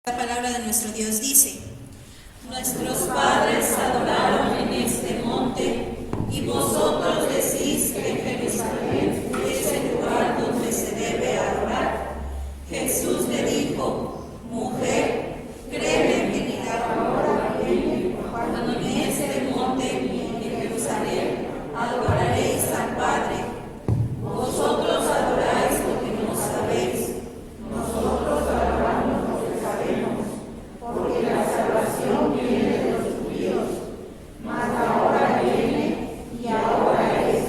La palabra de nuestro Dios dice: Nuestros padres adoraron en este monte, y vosotros decís que Jerusalén es el lugar donde se debe adorar. Jesús le dijo: Mujer, créeme que ni la hora viene cuando en este monte ni en Jerusalén adoraréis al Padre. Vosotros adoráis lo que no sabéis. Nosotros adoramos lo que sabemos, porque la salvación viene de los judíos. Mas la hora viene, y ahora es,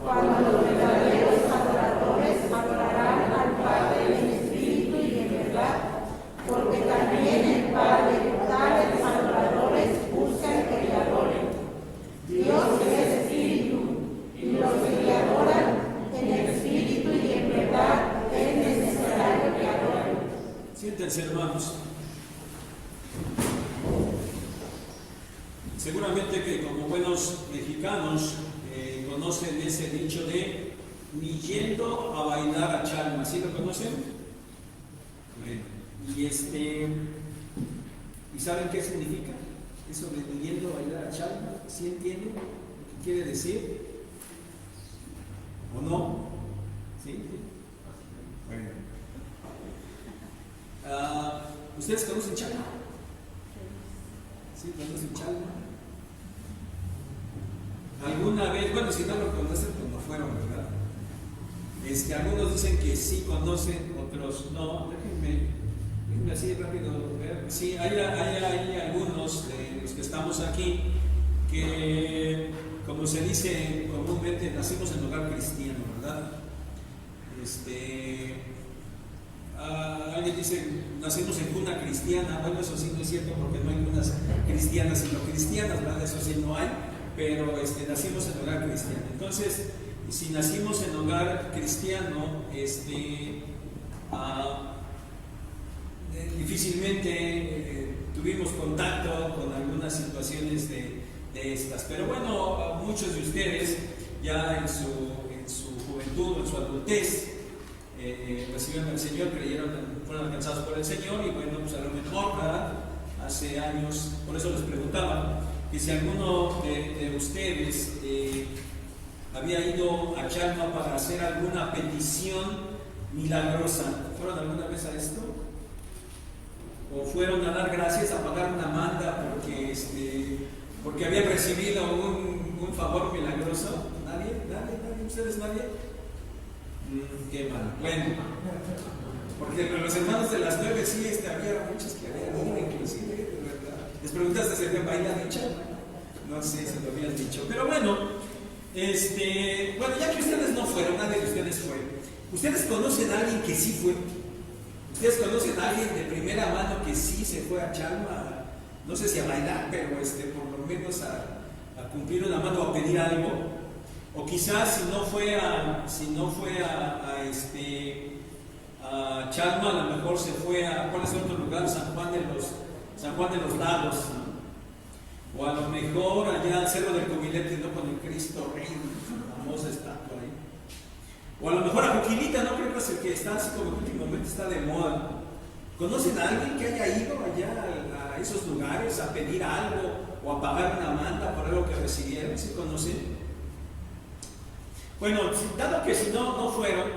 cuando los verdaderos adoradores adorarán al Padre en espíritu y en verdad, porque también el Padre tales adoradores buscan que le adoren. Dios es espíritu, y los que le adoran en espíritu y en verdad es necesario que adoren. Siéntense, hermanos. Seguramente que como buenos mexicanos conocen ese dicho de ni yendo a bailar a Chalma. ¿Sí lo conocen? Bueno, ¿y saben qué significa? Eso de ni yendo a bailar a Chalma. ¿Sí entienden lo que quiere decir? ¿O no? ¿Sí? Bueno. ¿Ustedes conocen Chalma? ¿Sí? ¿Conocen Chalma? ¿Alguna vez? Bueno, si no lo conocen, pues no fueron, ¿verdad? Algunos dicen que sí conocen, otros no. Déjenme así rápido ver. Sí, hay algunos de los que estamos aquí que, como se dice comúnmente, nacimos en hogar cristiano, ¿verdad? Alguien dice, nacimos en cuna cristiana. Bueno, eso sí no es cierto, porque no hay cunas cristianas sino cristianas, ¿verdad? Eso sí no hay, pero nacimos en hogar cristiano. Entonces, si nacimos en hogar cristiano, difícilmente tuvimos contacto con algunas situaciones de estas. Pero bueno, muchos de ustedes ya en su juventud, en su adultez, recibieron al Señor, fueron alcanzados por el Señor, y bueno, pues a lo mejor, ¿verdad? Hace años, por eso les preguntaba que si alguno de ustedes había ido a Chalma para hacer alguna petición milagrosa. ¿Fueron alguna vez a esto? ¿O fueron a dar gracias, a pagar una manda porque habían recibido un favor milagroso? ¿Nadie? ¿Ustedes nadie? Qué mal. Bueno, porque con los hermanos de las 9 sí había muchos que habían ido, inclusive, ¿verdad? Les preguntaste si habían bailado dicho. No sé si lo habían dicho. Pero bueno, bueno, ya que ustedes no fueron, nadie de ustedes fue. ¿Ustedes conocen a alguien que sí fue? ¿Ustedes conocen a alguien de primera mano que sí se fue a Chalma? No sé si a bailar, pero por lo menos a cumplir una mano o a pedir algo. O quizás si no fue a Chalma, a lo mejor se fue a ¿cuál es otro lugar? San Juan de los Lagos, ¿no? O a lo mejor allá al Cerro del Comilete, ¿no? Con el Cristo Rey, famosa estatua ahí. O a lo mejor a Joquilita, ¿no? Creo que es el que está así como últimamente está de moda. ¿Conocen a alguien que haya ido allá a esos lugares a pedir algo o a pagar una manda por algo que recibieron? ¿Sí conocen? Bueno, dado que si no fueron,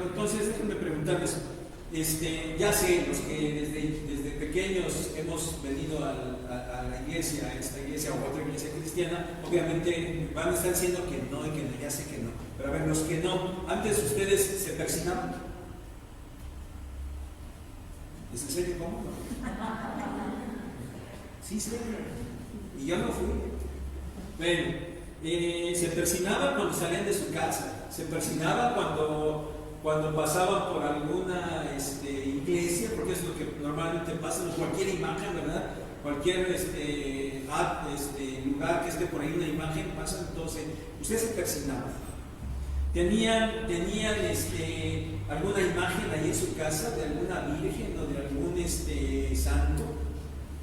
entonces déjenme preguntarles, ya sé, los que desde pequeños hemos venido a la iglesia, a esta iglesia o a otra iglesia cristiana, obviamente van a estar diciendo que no y que no, ya sé que no. Pero a ver, los que no, antes ustedes se persinaban. ¿Es en serio cómo? Sí, sí. Y yo no fui. Bueno. Se persinaban cuando salían de su casa, se persinaban cuando pasaban por alguna iglesia, porque es lo que normalmente pasa en cualquier imagen, ¿verdad? Cualquier lugar que esté por ahí una imagen, pasan, entonces ustedes se persinaban. ¿Tenían alguna imagen ahí en su casa de alguna virgen o de algún santo?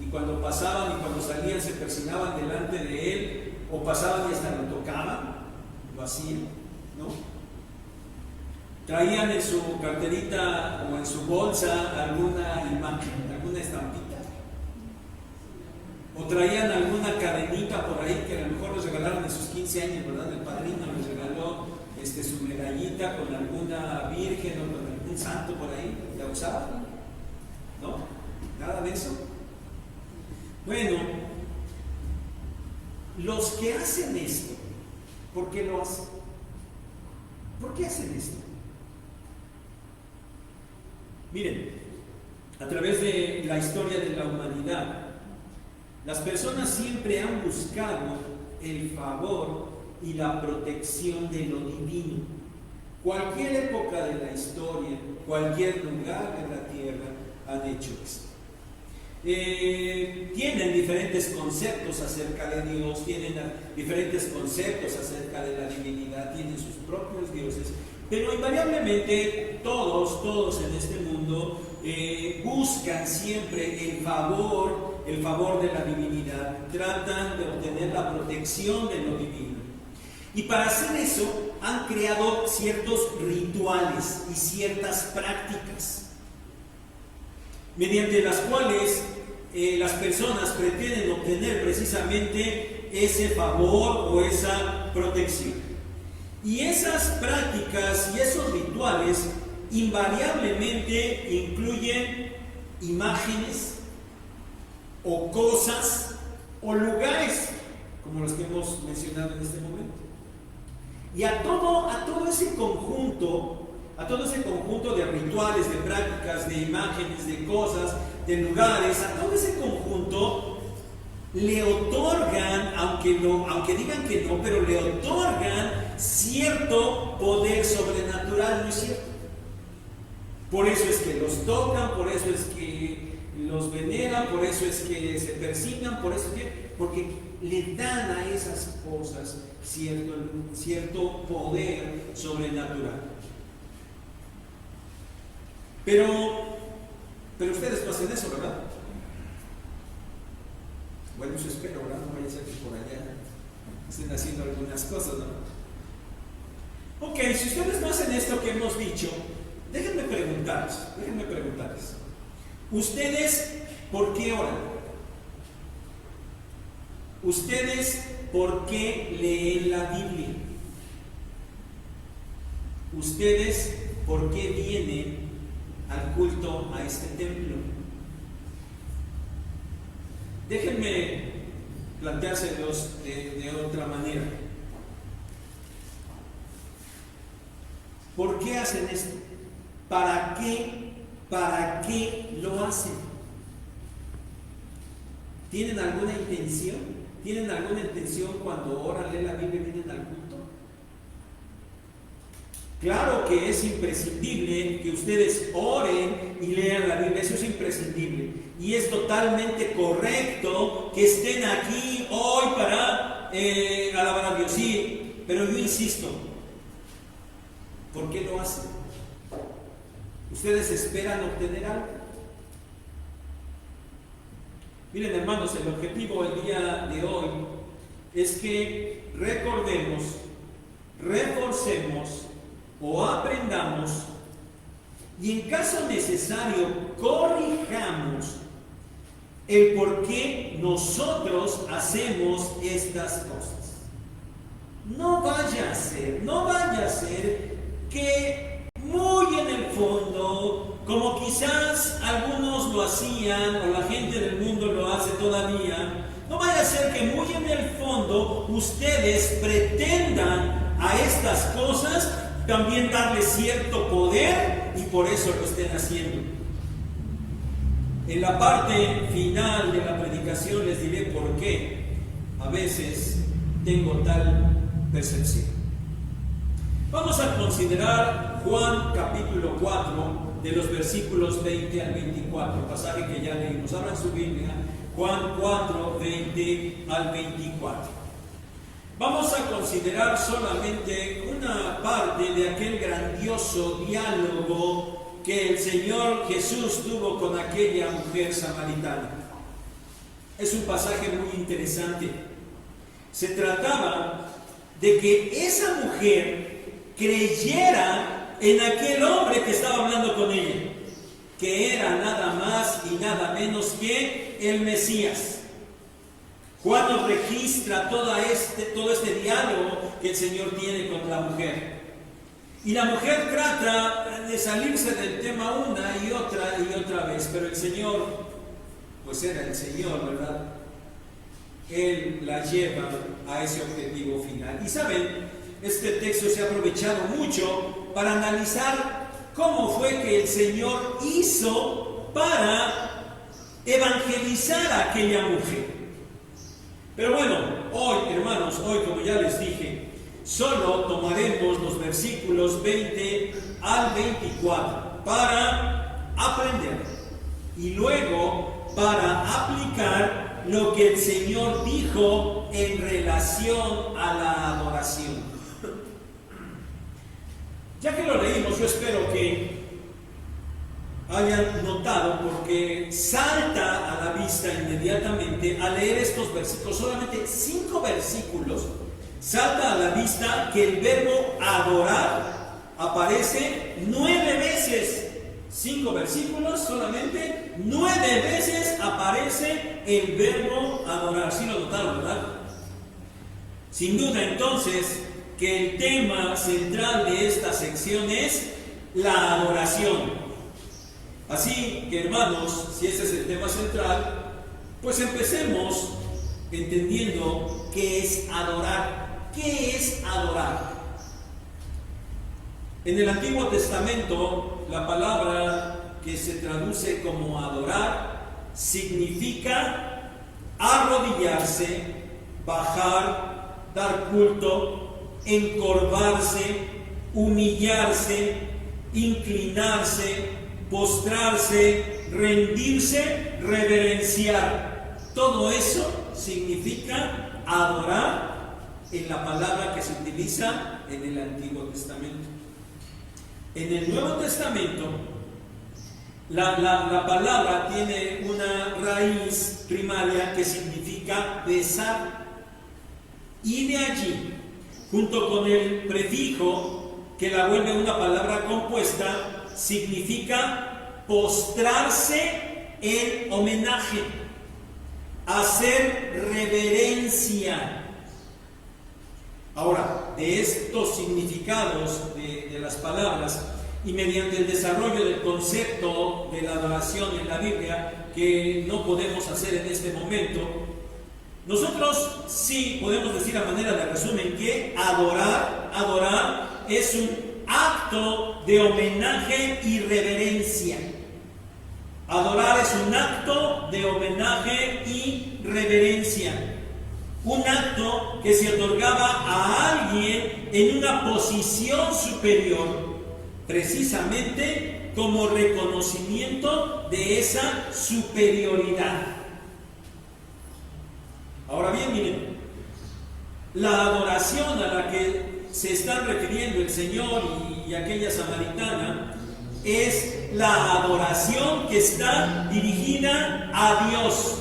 Y cuando pasaban y cuando salían se persinaban delante de él, o pasaban y hasta lo tocaban, lo hacían, ¿no? traían en su carterita o en su bolsa alguna imagen, alguna estampita. O traían alguna cadenita por ahí que a lo mejor les regalaron en sus 15 años, ¿verdad? El padrino les regaló su medallita con alguna virgen o con algún santo por ahí. ¿La usaban? ¿No? ¿Nada de eso? Bueno, los que hacen esto, ¿por qué lo hacen? ¿Por qué hacen esto? Miren, a través de la historia de la humanidad, las personas siempre han buscado el favor y la protección de lo divino. Cualquier época de la historia, cualquier lugar de la tierra han hecho esto. Tienen diferentes conceptos acerca de Dios, tienen diferentes conceptos acerca de la divinidad, tienen sus propios dioses, pero invariablemente todos en este mundo buscan siempre el favor de la divinidad, tratan de obtener la protección de lo divino. Y para hacer eso han creado ciertos rituales y ciertas prácticas mediante las cuales las personas pretenden obtener precisamente ese favor o esa protección. Y esas prácticas y esos rituales invariablemente incluyen imágenes o cosas o lugares como los que hemos mencionado en este momento. Y a todo ese conjunto de rituales, de prácticas, de imágenes, de cosas, de lugares, a todo ese conjunto le otorgan, aunque digan que no, pero le otorgan cierto poder sobrenatural, ¿no es cierto? Por eso es que los tocan, por eso es que los veneran, por eso es que se persignan, por eso es que, porque le dan a esas cosas cierto poder sobrenatural. Pero ustedes no hacen eso, ¿verdad? Bueno, eso espero, ¿verdad? No vaya a ser que por allá estén haciendo algunas cosas, ¿no? Ok, si ustedes no hacen esto que hemos dicho, déjenme preguntarles. ¿Ustedes por qué oran? ¿Ustedes por qué leen la Biblia? ¿Ustedes por qué vienen al culto a este templo? Déjenme planteárselos de otra manera. ¿Por qué hacen esto? ¿Para qué lo hacen? ¿Tienen alguna intención? ¿Tienen alguna intención cuando oran, leen la Biblia y vienen al culto? Claro que es imprescindible que ustedes oren y lean la Biblia, eso es imprescindible. Y es totalmente correcto que estén aquí hoy para alabar a Dios. Sí, pero yo insisto, ¿por qué lo hacen? ¿Ustedes esperan obtener algo? Miren, hermanos, el objetivo del día de hoy es que recordemos, reforcemos o aprendamos y en caso necesario corrijamos el por qué nosotros hacemos estas cosas. No vaya a ser que muy en el fondo, como quizás algunos lo hacían o la gente del mundo lo hace todavía, no vaya a ser que muy en el fondo ustedes pretendan a estas cosas también darle cierto poder y por eso lo estén haciendo. En la parte final de la predicación les diré por qué a veces tengo tal percepción. Vamos a considerar Juan capítulo 4 de los versículos 20 al 24, pasaje que ya leímos. Abran su Biblia, Juan 4, 20 al 24. Vamos a considerar solamente una parte de aquel grandioso diálogo que el Señor Jesús tuvo con aquella mujer samaritana. Es un pasaje muy interesante. Se trataba de que esa mujer creyera en aquel hombre que estaba hablando con ella, que era nada más y nada menos que el Mesías. Juan nos registra todo este diálogo que el Señor tiene con la mujer. Y la mujer trata de salirse del tema una y otra vez, pero el Señor, pues era el Señor, ¿verdad? Él la lleva a ese objetivo final. Y saben, este texto se ha aprovechado mucho para analizar cómo fue que el Señor hizo para evangelizar a aquella mujer. Pero bueno, hoy, hermanos, como ya les dije, solo tomaremos los versículos 20 al 24 para aprender y luego para aplicar lo que el Señor dijo en relación a la adoración. Ya que lo leímos, yo espero que hayan notado, porque salta a la vista inmediatamente al leer estos versículos, solamente 5 versículos, salta a la vista que el verbo adorar aparece 9 veces. 5 versículos, solamente 9 veces aparece el verbo adorar. ¿Sí lo notaron, verdad? Sin duda, entonces, que el tema central de esta sección es la adoración. Así que, hermanos, si ese es el tema central, pues empecemos entendiendo qué es adorar. ¿Qué es adorar? En el Antiguo Testamento, la palabra que se traduce como adorar significa arrodillarse, bajar, dar culto, encorvarse, humillarse, inclinarse, postrarse, rendirse, reverenciar. Todo eso significa adorar en la palabra que se utiliza en el Antiguo Testamento. En el Nuevo Testamento, la palabra tiene una raíz primaria que significa besar. Y de allí, junto con el prefijo que la vuelve una palabra compuesta, significa postrarse en homenaje, hacer reverencia. Ahora, de estos significados de las palabras y mediante el desarrollo del concepto de la adoración en la Biblia, que no podemos hacer en este momento, nosotros sí podemos decir a manera de resumen que adorar es un acto de homenaje y reverencia. Adorar es un acto de homenaje y reverencia. Un acto que se otorgaba a alguien en una posición superior, precisamente como reconocimiento de esa superioridad. Ahora bien, miren, la adoración a la que se están refiriendo el Señor y aquella samaritana es la adoración que está dirigida a Dios.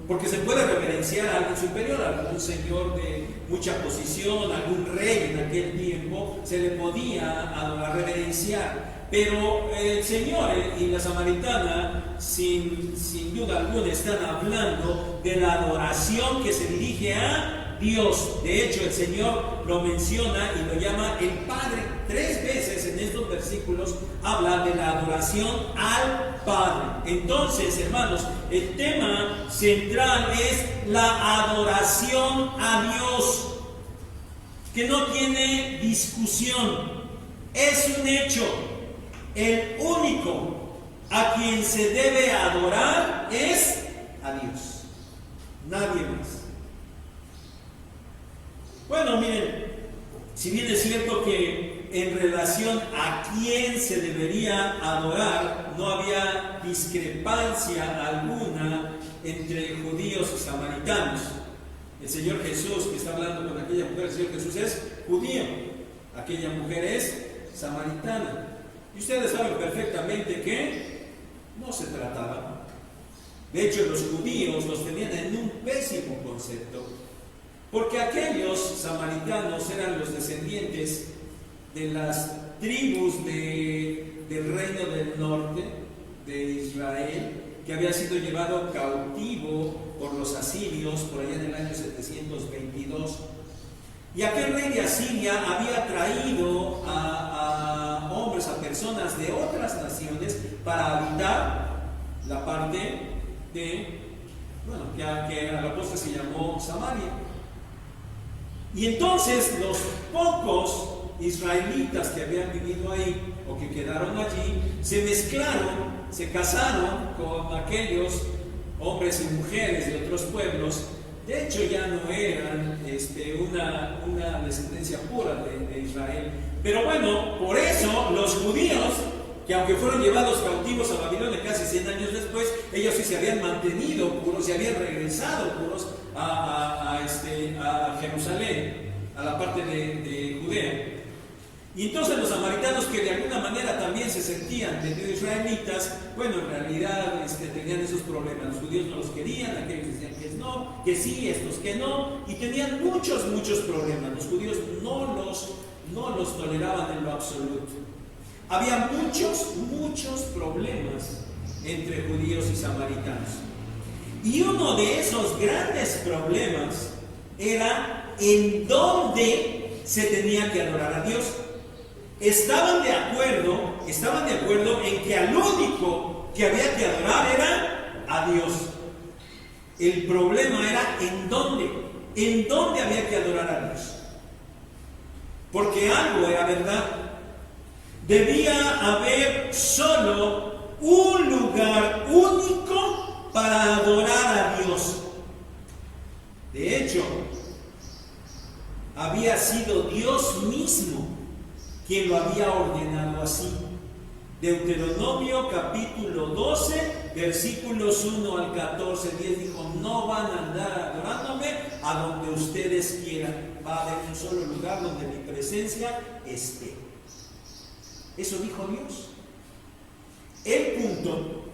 Porque se puede reverenciar a alguien superior, a algún señor de mucha posición, algún rey en aquel tiempo, se le podía adorar, reverenciar. Pero el Señor y la samaritana, sin duda alguna, están hablando de la adoración que se dirige a Dios. De hecho, el Señor lo menciona y lo llama el Padre. 3 veces en estos versículos habla de la adoración al Padre. Entonces, hermanos, el tema central es la adoración a Dios, que no tiene discusión, es un hecho. El único a quien se debe adorar es a Dios, nadie más. Bueno, miren, si bien es cierto que en relación a quién se debería adorar, no había discrepancia alguna entre judíos y samaritanos. El Señor Jesús, que está hablando con aquella mujer, el Señor Jesús es judío, aquella mujer es samaritana. Y ustedes saben perfectamente que no se trataba. De hecho, los judíos los tenían en un pésimo concepto, porque aquellos samaritanos eran los descendientes de las tribus del reino del norte de Israel, que había sido llevado cautivo por los asirios por allá en el año 722. Y aquel rey de Asiria había traído a hombres, a personas de otras naciones para habitar la parte de, bueno, que a la postre se llamó Samaria. Y entonces los pocos israelitas que habían vivido ahí o que quedaron allí se mezclaron, se casaron con aquellos hombres y mujeres de otros pueblos. De hecho ya no eran una descendencia pura de Israel. Pero bueno, por eso los judíos, que aunque fueron llevados cautivos a Babilonia casi 100 años después, ellos sí se habían mantenido puros, se habían regresado puros a Jerusalén, a la parte de Judea. Y entonces los samaritanos, que de alguna manera también se sentían medio israelitas, bueno, en realidad tenían esos problemas. Los judíos no los querían, aquellos decían que no, que sí, estos que no, y tenían muchos problemas. Los judíos no los toleraban en lo absoluto. Había muchos problemas entre judíos y samaritanos. Y uno de esos grandes problemas era en dónde se tenía que adorar a Dios. Estaban de acuerdo en que al único que había que adorar era a Dios. El problema era en dónde había que adorar a Dios. Porque algo era verdad. Debía haber solo un lugar único para adorar a Dios. De hecho, había sido Dios mismo quien lo había ordenado así. Deuteronomio capítulo 12, versículos 1 al 14, 10 dijo: no van a andar adorándome a donde ustedes quieran, va a haber un solo lugar donde mi presencia esté. Eso dijo Dios. El punto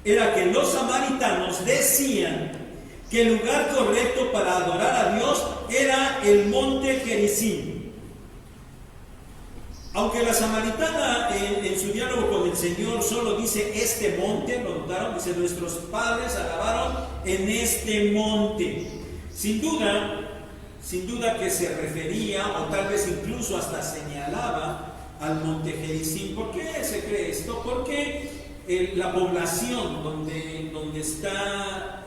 era que los samaritanos decían que el lugar correcto para adorar a Dios era el monte Gerizim. Aunque la samaritana en su diálogo con el Señor solo dice este monte, ¿lo notaron? Dice: nuestros padres alabaron en este monte. Sin duda que se refería, o tal vez incluso hasta señalaba al monte Gerizim. ¿Por qué se cree esto? Porque la población donde está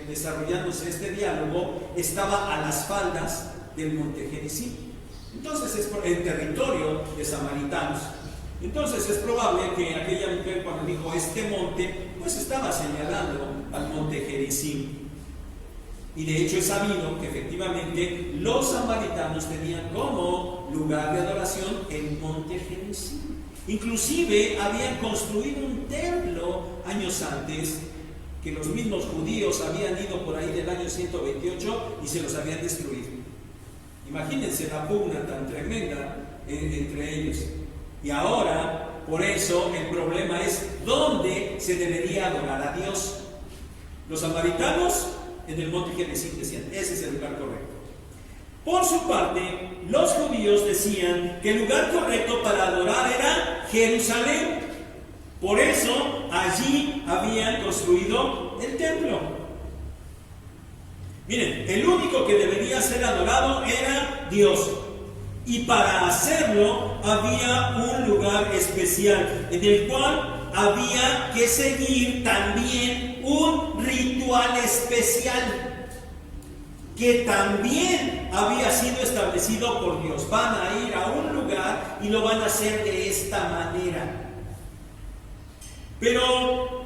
desarrollándose este diálogo estaba a las faldas del monte Gerizim. Entonces es el territorio de samaritanos. Entonces es probable que aquella mujer, cuando dijo este monte, pues estaba señalando al monte Gerizim. Y de hecho es sabido que efectivamente los samaritanos tenían como lugar de adoración el monte Gerizim. Inclusive habían construido un templo años antes, que los mismos judíos habían ido por ahí del año 128 y se los habían destruido. Imagínense la pugna tan tremenda entre ellos. Y ahora, por eso, el problema es dónde se debería adorar a Dios. Los samaritanos en el monte Gerizim decían: ese es el lugar correcto. Por su parte, los judíos decían que el lugar correcto para adorar era Jerusalén. Por eso, allí habían construido el templo. Miren, el único que debería ser adorado era Dios. Y para hacerlo había un lugar especial en el cual había que seguir también un ritual especial que también había sido establecido por Dios. Van a ir a un lugar y lo van a hacer de esta manera. Pero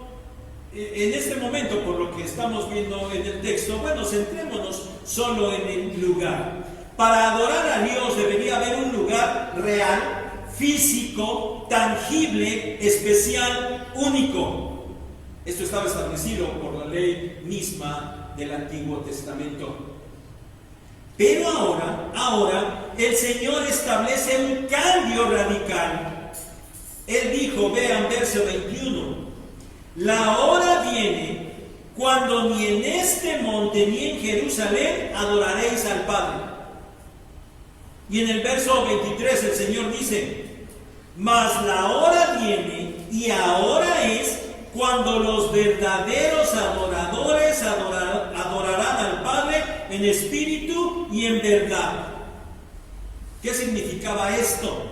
en este momento, por lo que estamos viendo en el texto, bueno, centrémonos solo en el lugar. Para adorar a Dios debería haber un lugar real, físico, tangible, especial, único. Esto estaba establecido por la ley misma del Antiguo Testamento. Pero ahora el Señor establece un cambio radical. Él dijo, vean verso 21: la hora viene cuando ni en este monte ni en Jerusalén adoraréis al Padre. Y en el verso 23 el Señor dice: Mas la hora viene y ahora es cuando los verdaderos adoradores adorarán al Padre en espíritu y en verdad. ¿Qué significaba esto?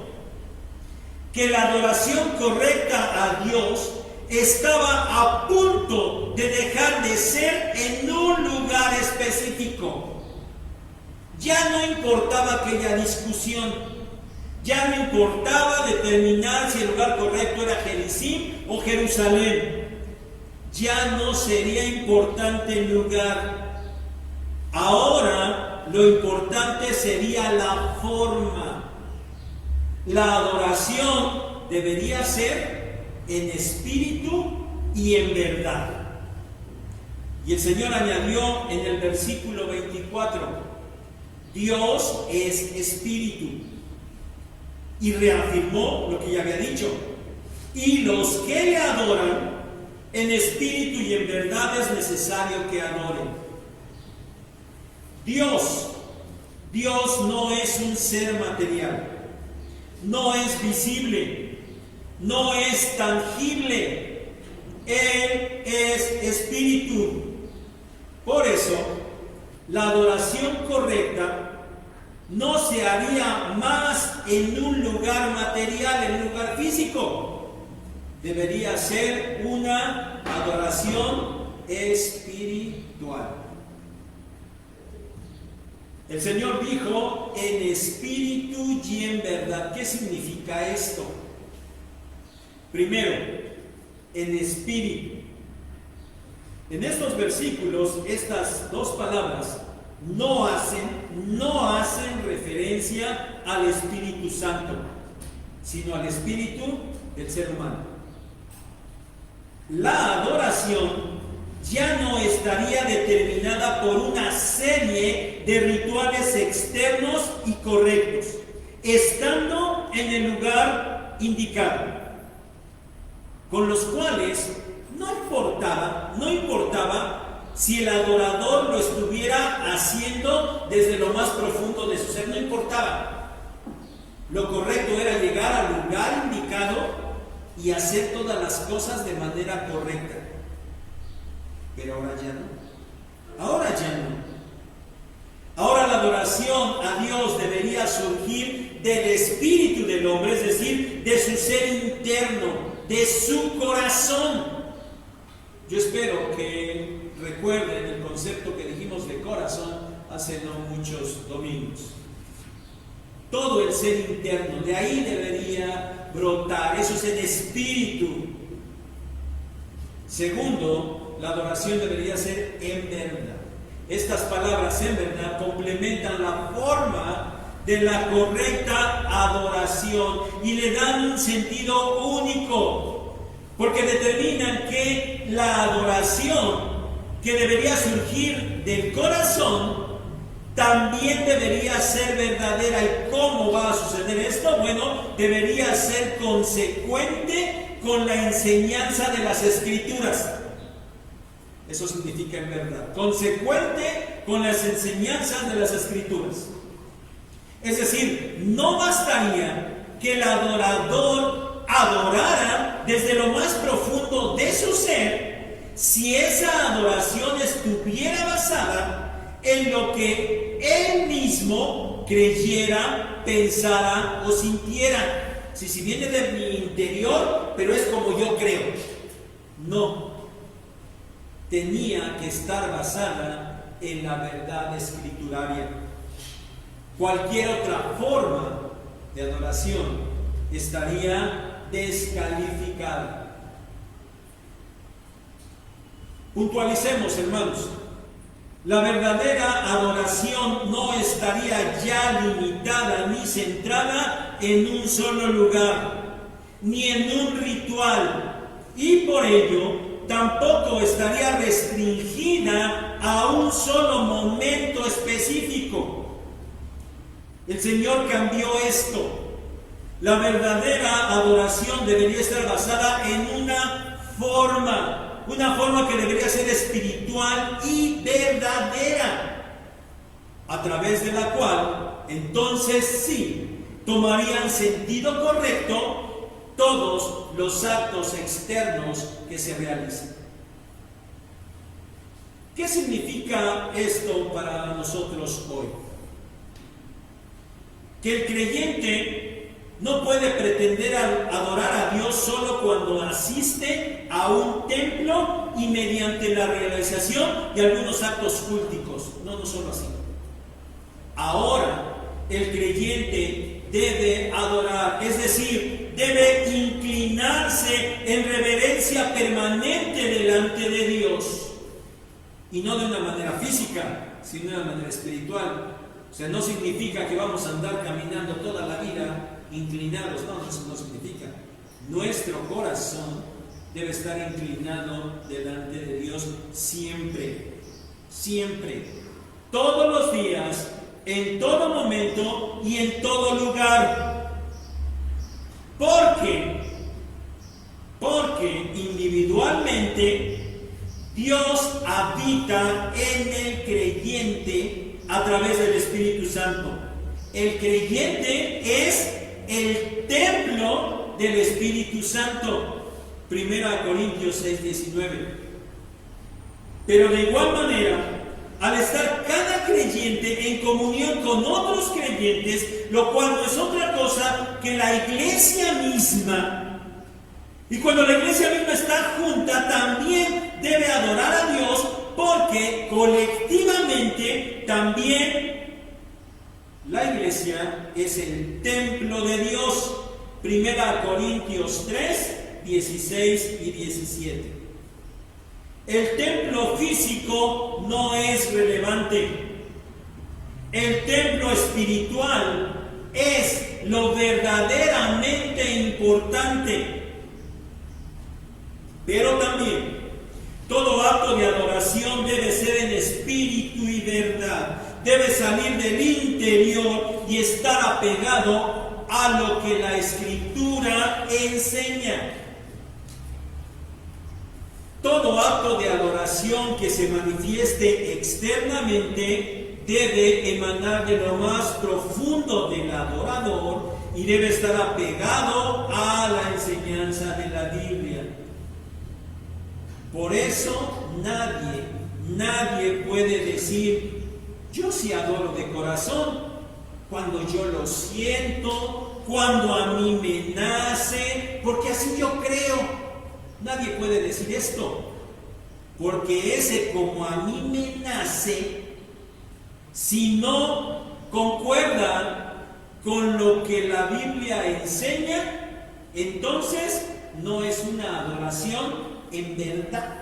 Que la adoración correcta a Dios estaba a punto de dejar de ser en un lugar específico. Ya no importaba aquella discusión, ya no importaba determinar si el lugar correcto era Gerizim o Jerusalén. Ya no sería importante el lugar. Ahora lo importante sería la forma. La adoración debería ser en espíritu y en verdad. Y el Señor añadió en el versículo 24, Dios es espíritu. Y reafirmó lo que ya había dicho. Y los que le adoran en espíritu y en verdad es necesario que adoren. Dios no es un ser material, no es visible, no es tangible. Él es espíritu. Por eso, la adoración correcta no se haría más en un lugar material, en un lugar físico. Debería ser una adoración espiritual. El Señor dijo en espíritu y en verdad. ¿Qué significa esto? Primero, en espíritu. En estos versículos, estas dos palabras no hacen referencia al Espíritu Santo, sino al espíritu del ser humano. La adoración ya no estaría determinada por una serie de rituales externos y correctos, estando en el lugar indicado, con los cuales no importaba si el adorador lo estuviera haciendo desde lo más profundo de su ser, no importaba. Lo correcto era llegar al lugar indicado y hacer todas las cosas de manera correcta. Pero ahora ya no. Ahora la adoración a Dios debería surgir del espíritu del hombre, es decir, de su ser interno, de su corazón. Yo espero que recuerden el concepto que dijimos de corazón hace no muchos domingos. Todo el ser interno, de ahí debería brotar, eso es el espíritu. Segundo, la adoración debería ser en verdad. Estas palabras en verdad complementan la forma de la correcta adoración y le dan un sentido único, porque determinan que la adoración que debería surgir del corazón también debería ser verdadera. ¿Y cómo va a suceder esto? Bueno, debería ser consecuente con la enseñanza de las Escrituras. Eso significa en verdad, consecuente con las enseñanzas de las Escrituras. Es decir, no bastaría que el adorador adorara desde lo más profundo de su ser si esa adoración estuviera basada en lo que él mismo creyera, pensara o sintiera. Si viene de mi interior, pero es como yo creo. No. Tenía que estar basada en la verdad escrituraria. Cualquier otra forma de adoración estaría descalificada. Puntualicemos, hermanos. La verdadera adoración no estaría ya limitada ni centrada en un solo lugar, ni en un ritual, y por ello tampoco estaría restringida a un solo momento específico. El Señor cambió esto. La verdadera adoración debería estar basada en una forma que debería ser espiritual y verdadera, a través de la cual entonces sí tomarían sentido correcto todos los actos externos que se realizan. ¿Qué significa esto para nosotros hoy? Que el creyente no puede pretender adorar a Dios solo cuando asiste a un templo y mediante la realización de algunos actos cúlticos. No solo así. Ahora, el creyente debe adorar, es decir, debe inclinarse en reverencia permanente delante de Dios. Y no de una manera física, sino de una manera espiritual. O sea, no significa que vamos a andar caminando toda la vida inclinados. No, eso no significa. Nuestro corazón debe estar inclinado delante de Dios siempre. Siempre. Todos los días, en todo momento y en todo lugar. Porque individualmente Dios habita en el creyente a través del Espíritu Santo. El creyente es el templo del Espíritu Santo. 1 Corintios 6:19. Pero de igual manera, al estar cada creyente en comunión con otros creyentes, lo cual no es otra cosa que la iglesia misma, y cuando la iglesia misma está junta, también debe adorar a Dios, porque colectivamente también la iglesia es el templo de Dios. 1 Corintios 3, 16 y 17. El templo físico no es relevante. El templo espiritual es lo verdaderamente importante. Pero también todo acto de adoración debe ser en espíritu y verdad. Debe salir del interior y estar apegado a lo que la Escritura enseña. Todo acto de adoración que se manifieste externamente debe emanar de lo más profundo del adorador y debe estar apegado a la enseñanza de la Biblia. Por eso nadie puede decir: yo sí adoro de corazón, cuando yo lo siento, cuando a mí me nace, porque así yo creo. Nadie puede decir esto, porque ese como a mí me nace, si no concuerda con lo que la Biblia enseña, entonces no es una adoración en verdad,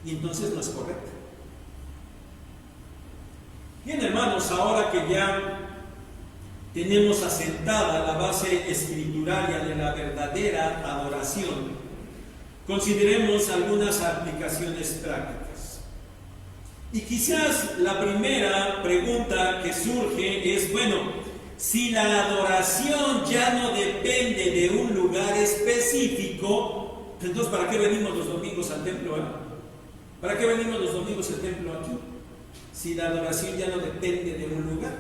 y entonces no es correcto. Bien, hermanos, ahora que ya tenemos asentada la base escrituraria de la verdadera adoración, consideremos algunas aplicaciones prácticas. Y quizás la primera pregunta que surge es, bueno, si la adoración ya no depende de un lugar específico, entonces ¿para qué venimos los domingos al templo? ¿Para qué venimos los domingos al templo aquí? Si la adoración ya no depende de un lugar.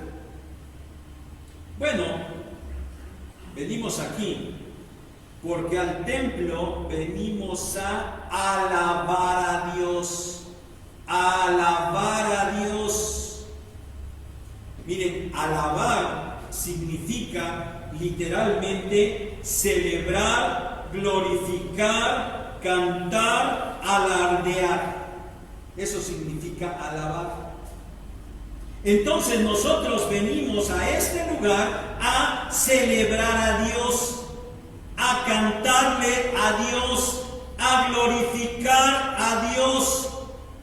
Bueno, venimos aquí porque al templo venimos a alabar a Dios. A alabar a Dios. Miren, alabar significa literalmente celebrar, glorificar, cantar, alardear. Eso significa alabar. Entonces nosotros venimos a este lugar a celebrar a Dios, a cantarle a Dios, a glorificar a Dios,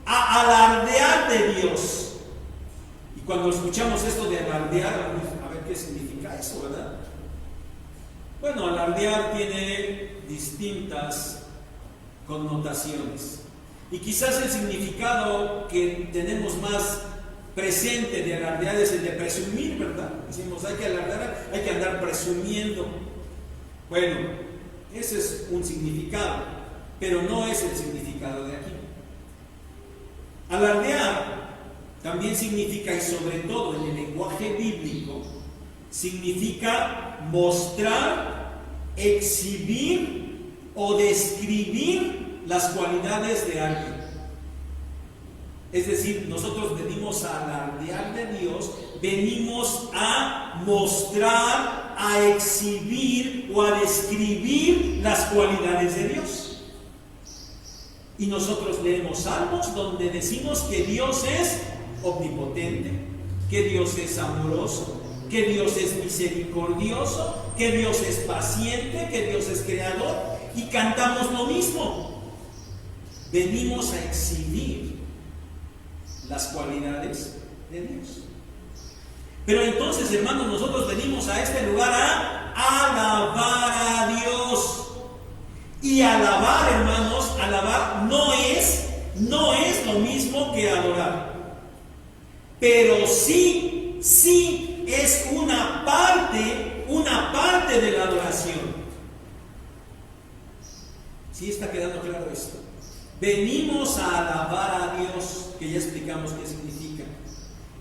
a alardear de Dios. Y cuando escuchamos esto de alardear, a ver qué significa eso, ¿verdad? Bueno, alardear tiene distintas connotaciones. Y quizás el significado que tenemos más presente de alardear es el de presumir, ¿verdad? Decimos, hay que alardear, hay que andar presumiendo. Bueno, ese es un significado, pero no es el significado de aquí. Alardear también significa, y sobre todo en el lenguaje bíblico, significa mostrar exhibir o describir las cualidades de alguien. Es decir, nosotros venimos a alardear de Dios, venimos a mostrar, a exhibir o a describir las cualidades de Dios. Y nosotros leemos salmos donde decimos que Dios es omnipotente, que Dios es amoroso, que Dios es misericordioso, que Dios es paciente, que Dios es creador, y cantamos lo mismo. Venimos a exhibir las cualidades de Dios. Pero entonces, hermanos, nosotros venimos a este lugar a alabar a Dios. Y alabar, hermanos, alabar no es lo mismo que adorar. Pero sí es una parte de la adoración. ¿Sí está quedando claro esto? Venimos a alabar a Dios, que ya explicamos qué significa.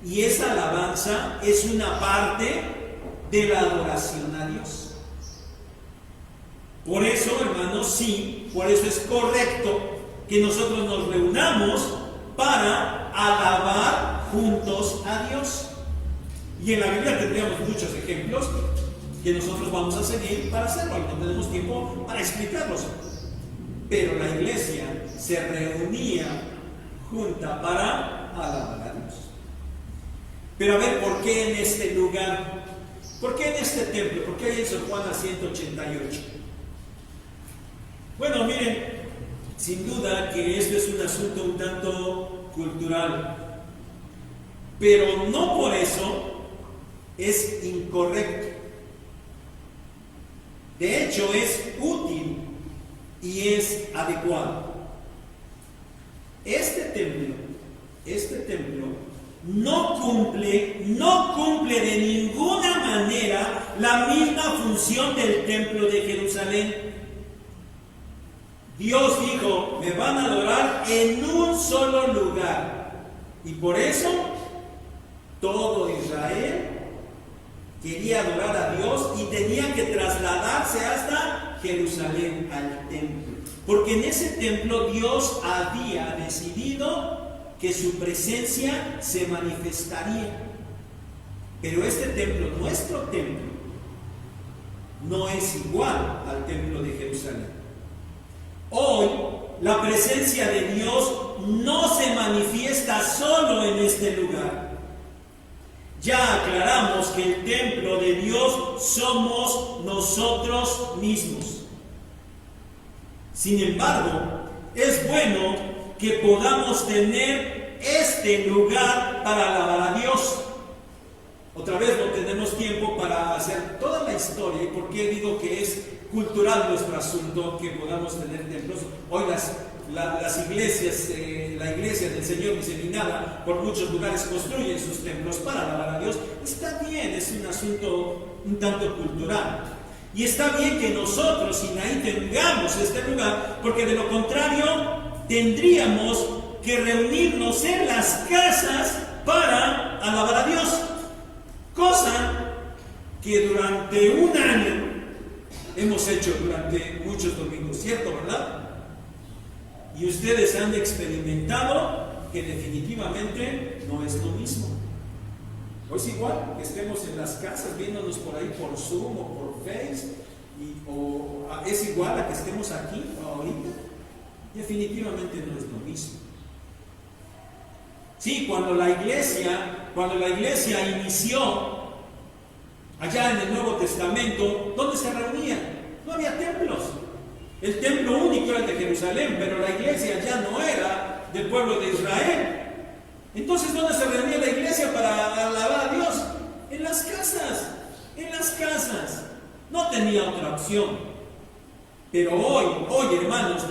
Y esa alabanza es una parte de la adoración a Dios. Por eso, hermanos, por eso es correcto que nosotros nos reunamos para alabar juntos a Dios. Y en la Biblia tendríamos muchos ejemplos que nosotros vamos a seguir para hacerlo, y no tenemos tiempo para explicarlos. Pero la iglesia se reunía junta para alabar a Dios. Pero a ver, ¿por qué en este lugar? ¿Por qué en este templo? ¿Por qué hay en San Juan a 188? Bueno, miren, sin duda que esto es un asunto un tanto cultural, pero no por eso es incorrecto. De hecho, es útil y es adecuado. Este templo no cumple de ninguna manera la misma función del templo de Jerusalén. Dios dijo, me van a adorar en un solo lugar. Y por eso todo Israel quería adorar a Dios y tenía que trasladarse hasta Jerusalén, al templo. Porque en ese templo Dios había decidido que su presencia se manifestaría. Pero este templo, nuestro templo, no es igual al templo de Jerusalén. Hoy, la presencia de Dios no se manifiesta solo en este lugar. Ya aclaramos que el templo de Dios somos nosotros mismos. Sin embargo, es bueno que podamos tener este lugar para alabar a Dios. Otra vez no tenemos tiempo para hacer toda la historia. ¿Y por qué digo que es cultural nuestro asunto que podamos tener templos? Hoy las iglesias, la iglesia del Señor diseminada por muchos lugares construyen sus templos para alabar a Dios. Está bien, es un asunto un tanto cultural. Y está bien que nosotros, sin ahí, tengamos este lugar, porque de lo contrario tendríamos que reunirnos en las casas para alabar a Dios. Cosa que durante un año hemos hecho durante muchos domingos, ¿cierto, verdad? Y ustedes han experimentado que definitivamente no es lo mismo. O es igual que estemos en las casas viéndonos por ahí por Zoom o por Face, o es igual a que estemos aquí ahorita. Definitivamente no es lo mismo. Sí, cuando la iglesia inició allá en el Nuevo Testamento, ¿dónde se reunían? No había templos. El templo único era el de Jerusalén, pero la iglesia ya no era del pueblo de Israel. Entonces, ¿dónde se reunía la iglesia para alabar a Dios? En las casas, No tenía otra opción. Pero hoy, hermanos,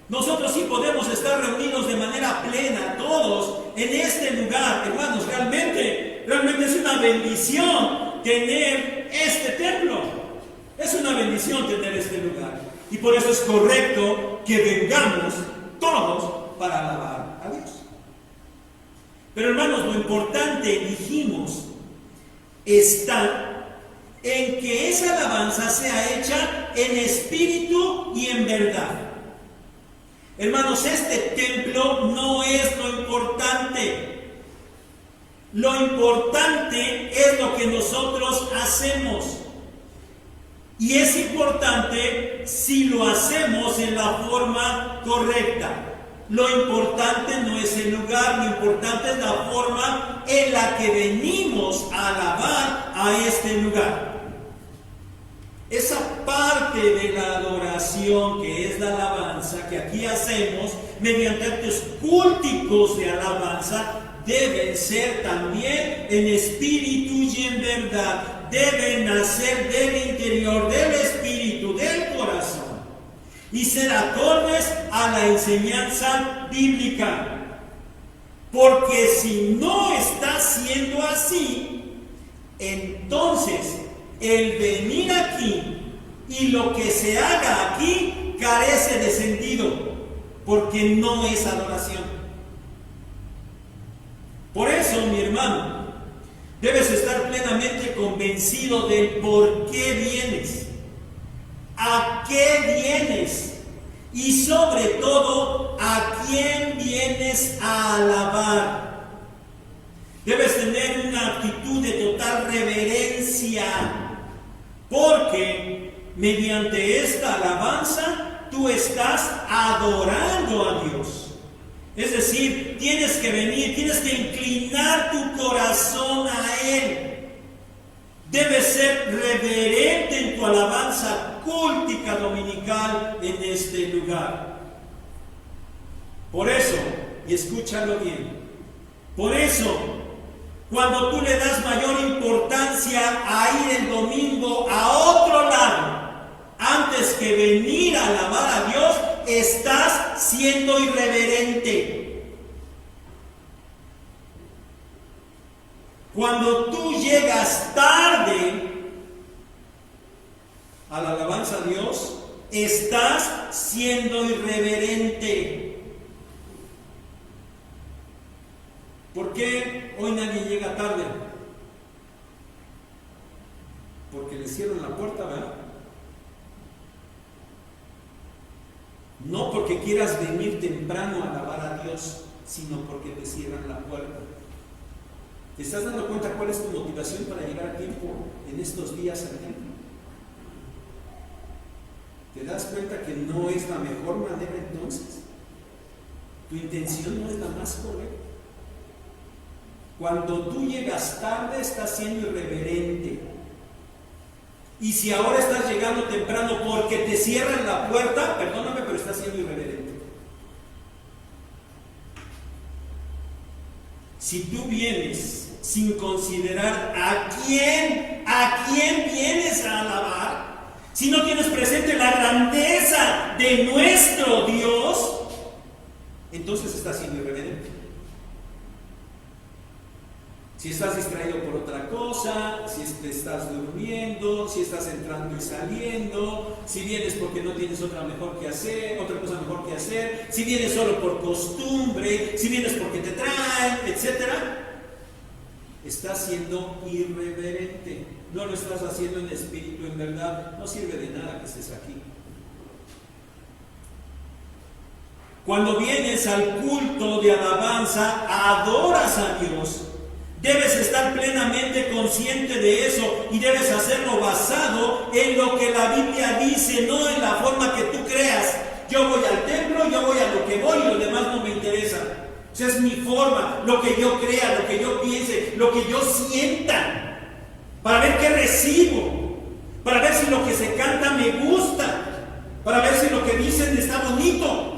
nosotros sí podemos estar reunidos de manera plena, todos, en este lugar. Hermanos, realmente es una bendición tener este templo. Es una bendición tener este lugar. Y por eso es correcto que vengamos todos para alabar a Dios. Pero hermanos, lo importante, dijimos, está en que esa alabanza sea hecha en espíritu y en verdad. Hermanos, este templo no es lo importante. Lo importante es lo que nosotros hacemos. Y es importante si lo hacemos en la forma correcta. Lo importante no es el lugar, lo importante es la forma en la que venimos a alabar a este lugar. Esa parte de la adoración que es la alabanza que aquí hacemos mediante actos cúlticos de alabanza deben ser también en espíritu y en verdad. Deben nacer del interior, del espíritu, del corazón y ser acordes a la enseñanza bíblica. Porque si no está siendo así, entonces el venir aquí y lo que se haga aquí carece de sentido, porque no es adoración. Por eso, mi hermano, debes estar plenamente convencido del por qué vienes, a qué vienes y sobre todo a quién vienes a alabar. Debes tener una actitud de total reverencia, porque mediante esta alabanza tú estás adorando a Dios. Es decir, tienes que venir, tienes que inclinar tu corazón a Él. Debes ser reverente en tu alabanza cúltica dominical en este lugar. Por eso, y escúchalo bien, por eso, cuando tú le das mayor importancia a ir el domingo a otro lado, antes que venir a alabar a Dios, estás siendo irreverente. Cuando tú llegas tarde a la alabanza a Dios, estás siendo irreverente. ¿Por qué hoy nadie llega tarde? Porque le cierran la puerta, ¿verdad? No porque quieras venir temprano a alabar a Dios, sino porque te cierran la puerta. ¿Te estás dando cuenta cuál es tu motivación para llegar a tiempo en estos días al templo? ¿Te das cuenta que no es la mejor manera entonces? Tu intención no es la más correcta. Cuando tú llegas tarde, estás siendo irreverente. Y si ahora estás llegando temprano porque te cierran la puerta, perdóname, pero estás siendo irreverente. Si tú vienes sin considerar a quién vienes a alabar, si no tienes presente la grandeza de nuestro Dios, entonces estás siendo irreverente. Si estás distraído por otra cosa, si te estás durmiendo, si estás entrando y saliendo, si vienes porque no tienes otra cosa mejor que hacer, si vienes solo por costumbre, si vienes porque te traen, etc. Estás siendo irreverente. No lo estás haciendo en espíritu, en verdad. No sirve de nada que estés aquí. Cuando vienes al culto de alabanza, adoras a Dios. Debes estar plenamente consciente de eso y debes hacerlo basado en lo que la Biblia dice, no en la forma que tú creas. Yo voy al templo, yo voy a lo que voy y lo demás no me interesa. Esa es mi forma, lo que yo crea, lo que yo piense, lo que yo sienta, para ver qué recibo, para ver si lo que se canta me gusta, para ver si lo que dicen está bonito.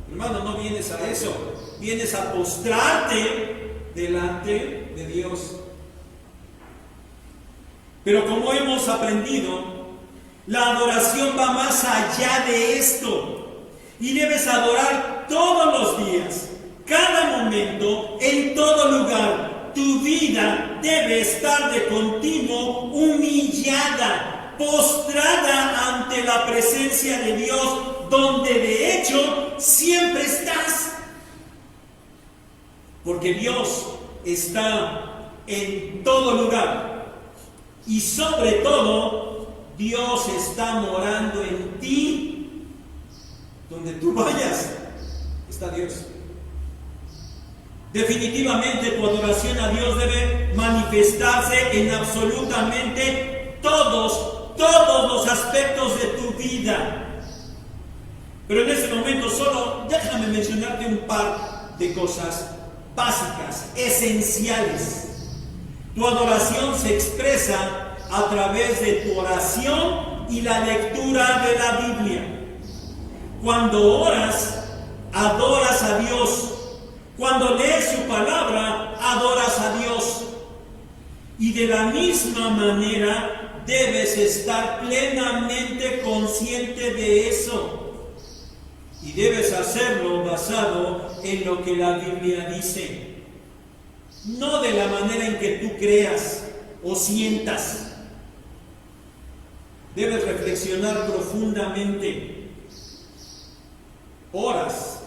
Hermano, no vienes a eso, vienes a postrarte delante de Dios. Pero como hemos aprendido, la adoración va más allá de esto y debes adorar todos los días, cada momento, en todo lugar. Tu vida debe estar de continuo humillada, postrada ante la presencia de Dios, donde de hecho siempre estás. Porque Dios está en todo lugar. Y sobre todo, Dios está morando en ti. Donde tú vayas, está Dios. Definitivamente tu adoración a Dios debe manifestarse en absolutamente todos los aspectos de tu vida. Pero en este momento solo déjame mencionarte un par de cosas básicas, esenciales. Tu adoración se expresa a través de tu oración y la lectura de la Biblia. Cuando oras, adoras a Dios. Cuando lees su palabra, adoras a Dios. Y de la misma manera debes estar plenamente consciente de eso. Y debes hacerlo basado en lo que la Biblia dice. No de la manera en que tú creas o sientas. Debes reflexionar profundamente. Oras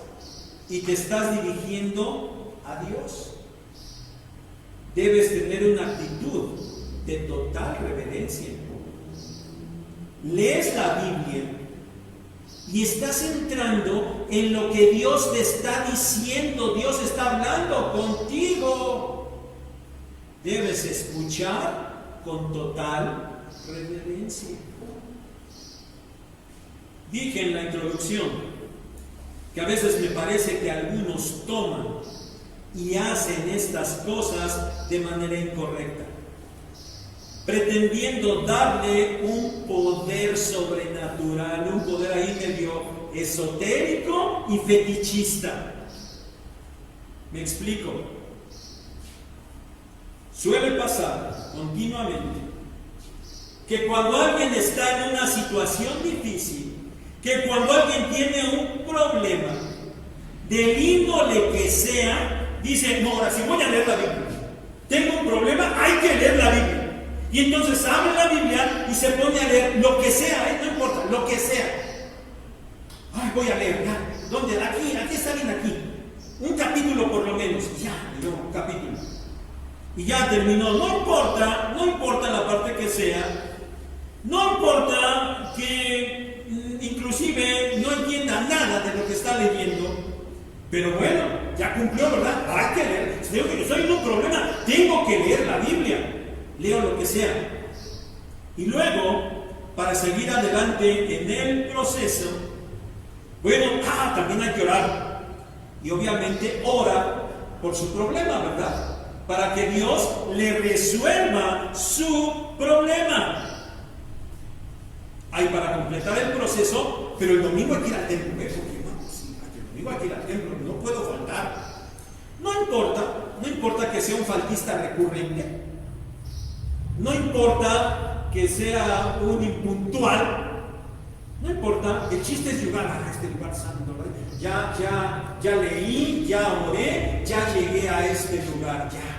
y te estás dirigiendo a Dios. Debes tener una actitud de total reverencia. Lees la Biblia y estás entrando en lo que Dios te está diciendo. Dios está hablando contigo. Debes escuchar con total reverencia. Dije en la introducción que a veces me parece que algunos toman y hacen estas cosas de manera incorrecta, pretendiendo darle un poder sobrenatural, un poder ahí medio esotérico y fetichista. Me explico. Suele pasar continuamente que cuando alguien está en una situación difícil, que cuando alguien tiene un problema, del índole que sea, dice, no, ahora sí voy a leer la Biblia. Tengo un problema, hay que leer la Biblia. Y entonces abre la Biblia y se pone a leer lo que sea, no importa, lo que sea. Ay, voy a leer, ya. ¿Dónde? Aquí está bien, aquí. Un capítulo por lo menos. Ya, leyó un capítulo. Y ya terminó. No importa la parte que sea. No importa que inclusive no entienda nada de lo que está leyendo. Pero bueno, ya cumplió, ¿verdad? Hay que leer. Si digo que yo estoy en un problema, tengo que leer la Biblia. Leo lo que sea. Y luego, para seguir adelante en el proceso, bueno, también hay que orar. Y obviamente ora por su problema, ¿verdad? Para que Dios le resuelva su problema. Hay para completar el proceso, pero el domingo hay que ir al templo, porque el domingo hay que ir al templo, no puedo faltar. No importa que sea un faltista recurrente, no importa que sea un impuntual, no importa, el chiste es llegar a este lugar santo, ¿verdad? Ya leí, ya oré, ya llegué a este lugar, ya.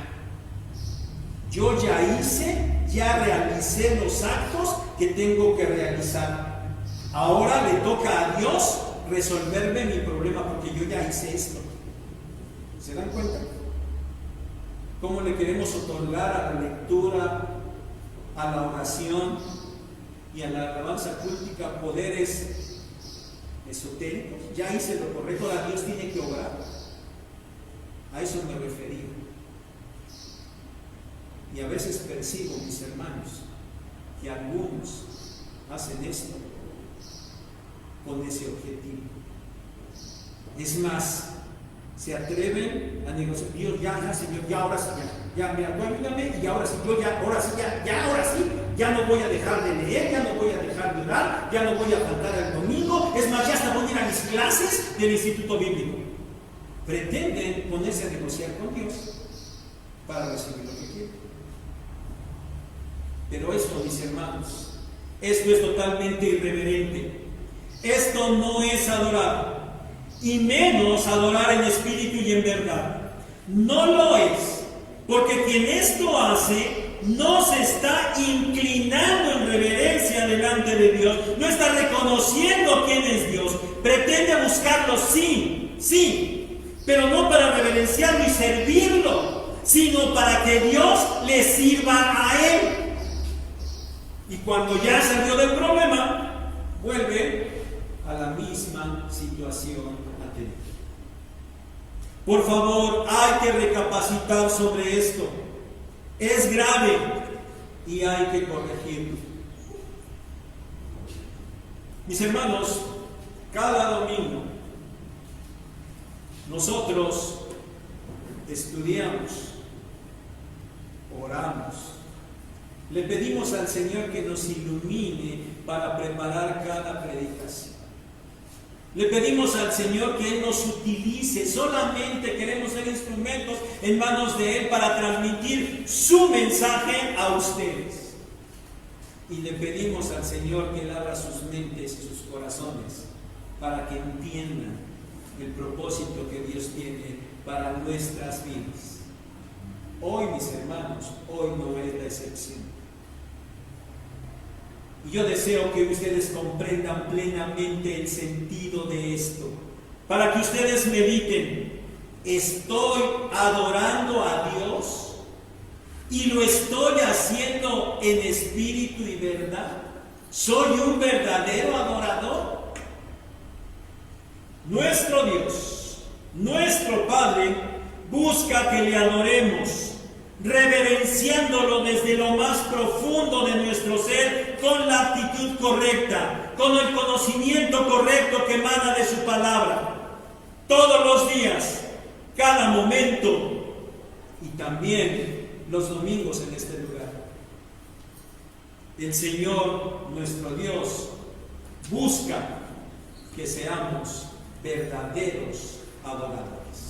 Yo ya hice, ya realicé los actos que tengo que realizar. Ahora le toca a Dios resolverme mi problema porque yo ya hice esto. ¿Se dan cuenta? ¿Cómo le queremos otorgar a la lectura, a la oración y a la alabanza cultica poderes esotéricos? Ya hice lo correcto, ahora Dios tiene que obrar. A eso me refería. Y a veces percibo, mis hermanos, que algunos hacen esto con ese objetivo. Es más, se atreven a negociar. Dios, ya, Señor, ya, ahora sí, ya, me ayúdame, y ahora sí, ahora sí, ya no voy a dejar de leer, ya no voy a dejar de orar, ya no voy a faltar al domingo, es más, ya hasta voy a ir a mis clases del Instituto Bíblico. Pretenden ponerse a negociar con Dios para recibir lo que quieren. Pero esto, mis hermanos, esto es totalmente irreverente. Esto no es adorar, y menos adorar en espíritu y en verdad. No lo es, porque quien esto hace no se está inclinando en reverencia delante de Dios, no está reconociendo quién es Dios. Pretende buscarlo, sí, pero no para reverenciarlo y servirlo, sino para que Dios le sirva a él. Y cuando ya salió del problema, vuelve a la misma situación anterior. Por favor, hay que recapacitar sobre esto. Es grave y hay que corregirlo. Mis hermanos, cada domingo nosotros estudiamos, oramos, le pedimos al Señor que nos ilumine para preparar cada predicación. Le pedimos al Señor que Él nos utilice. Solamente queremos ser instrumentos en manos de Él para transmitir su mensaje a ustedes. Y le pedimos al Señor que Él abra sus mentes y sus corazones para que entiendan el propósito que Dios tiene para nuestras vidas. Hoy, mis hermanos, hoy no es la excepción. Y yo deseo que ustedes comprendan plenamente el sentido de esto, para que ustedes mediten: ¿estoy adorando a Dios? ¿Y lo estoy haciendo en espíritu y verdad? ¿Soy un verdadero adorador? Nuestro Dios, nuestro Padre, busca que le adoremos, reverenciándolo desde lo más profundo de nuestro ser, con la actitud correcta, con el conocimiento correcto que emana de su palabra, todos los días, cada momento, y también los domingos en este lugar. El Señor, nuestro Dios, busca que seamos verdaderos adoradores.